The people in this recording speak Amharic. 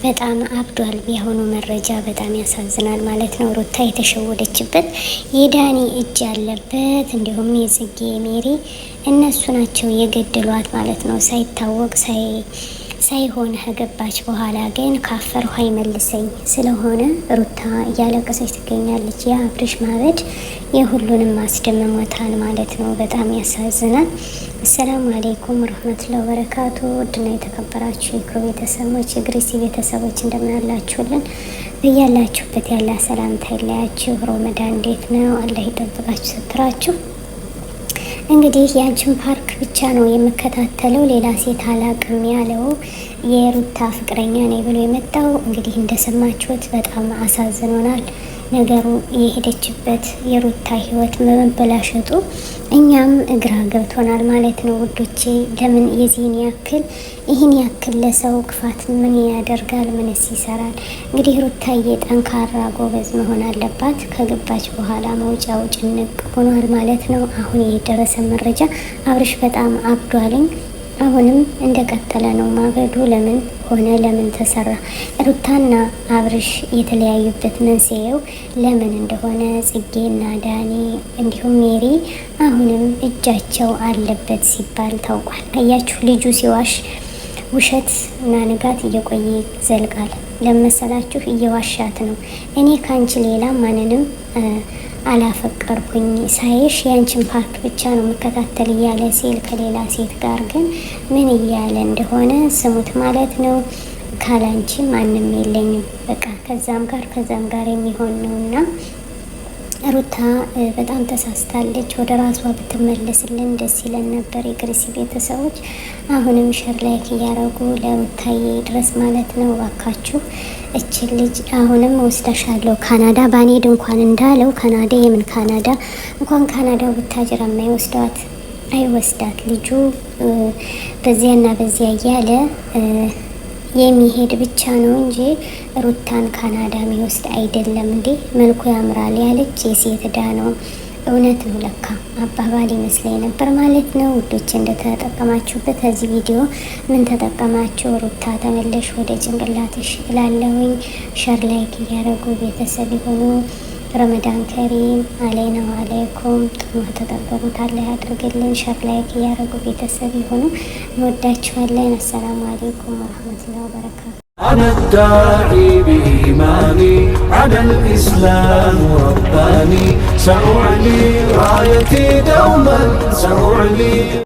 በጣም አብዷል። የሆኑ መረጃ በጣም ያሳዝናል ማለት ነው። ሩታ የተሸወደችበት የዳኒ እጅ ያለበት እንዲሁም የጽጌ ሜሪ እነሱ ናቸው የገደሏት ማለት ነው። ሳይታወቅ ሳይሆን ከገባች በኋላ ግን ካፈር ውሃ ይመልሰኝ ስለሆነ ሩታ እያለቀሰች ትገኛለች። የአብርሽ ማበድ የሁሉንም አስደምሞታል ማለት ነው። በጣም ያሳዝናል። አሰላሙ አሌይኩም ወረህመቱላሂ ወበረካቱ። ውድና የተከበራችሁ የክሮ ቤተሰቦች የግሬሲ ቤተሰቦች እንደምን አላችሁልን? በያላችሁበት ያለ ሰላምታ ይለያችሁ። ሮመዳን እንዴት ነው? አላህ ይጠብቃችሁ ስትራችሁ። እንግዲህ የአንቺን ፓርክ ብቻ ነው የምከታተለው ሌላ ሴት አላቅም ያለው የሩታ ፍቅረኛ ነኝ ብሎ የመጣው እንግዲህ እንደሰማችሁት በጣም አሳዝኖናል። ነገሩ የሄደችበት የሩታ ህይወት መበላሸጡ እኛም እግራ ገብቶናል ማለት ነው ውዶቼ። ለምን የዚህን ያክል ይህን ያክል ለሰው ክፋት ምን ያደርጋል? ምንስ ይሰራል? እንግዲህ ሩታዬ ጠንካራ ጎበዝ መሆን አለባት። ከገባች በኋላ መውጫው ጭንቅ ሆኗል ማለት ነው። አሁን የደረሰ መረጃ አብርሽ በጣም አብዷልኝ። አሁንም እንደቀጠለ ነው ማበዱ። ለምን ሆነ? ለምን ተሰራ? ሩታና አብርሽ የተለያዩበት መንስኤው ለምን እንደሆነ ጽጌና ዳኒ እንዲሁም ሜሪ አሁንም እጃቸው አለበት ሲባል ታውቋል። አያችሁ፣ ልጁ ሲዋሽ ውሸት እና ንጋት እየቆየ ይዘልቃል። ለመሰላችሁ እየዋሻት ነው። እኔ ካንቺ ሌላ ማንንም አላፈቀርኩኝ ሳይሽ ያንቺን ፓርክ ብቻ ነው የምከታተል እያለ ሲል ከሌላ ሴት ጋር ግን ምን እያለ እንደሆነ ስሙት ማለት ነው። ካላንቺ ማንም የለኝም በቃ ከዛም ጋር የሚሆን ነውና ሩታ በጣም ተሳስታለች። ወደ ራሷ ብትመለስልን ደስ ይለን ነበር የግሬሲ ቤተሰቦች። አሁንም ሸር ላይክ እያረጉ ለሩታዬ ድረስ ማለት ነው። ባካችሁ እችን ልጅ አሁንም ወስዳሻለሁ ካናዳ ባኔድ እንኳን እንዳለው ካናዳ የምን ካናዳ እንኳን ካናዳ ብታጅራ የማይወስዳት አይወስዳት ልጁ በዚያና በዚያ እያለ የሚሄድ ብቻ ነው እንጂ ሩታን ካናዳ የሚወስድ አይደለም። እንዴ መልኩ ያምራል ያለች የሴት ዕዳ ነው። እውነት ነው ለካ አባባል ይመስለኝ ነበር ማለት ነው ውዶች። እንደተጠቀማችሁበት ከዚህ ቪዲዮ ምን ተጠቀማችሁ? ሩታ ተመለሽ ወደ ጭንቅላትሽ እላለሁኝ። ሸር ላይክ እያደረጉ ቤተሰብ የሆኑ ረመዳን ከሪም አለይና ወአለይኩም። ጥሩ ተጠቀሙት አላህ ያድርግልን። ሸር ላይክ እያደረጉ ቤተሰብ የሆኑ እንወዳችኋለን። አሰላሙ አለይኩም ወረህመቱላሂ ወበረካቱ። أنا الداعي بإيماني على الإسلام رباني سأعلي رايتي دوما سأعلي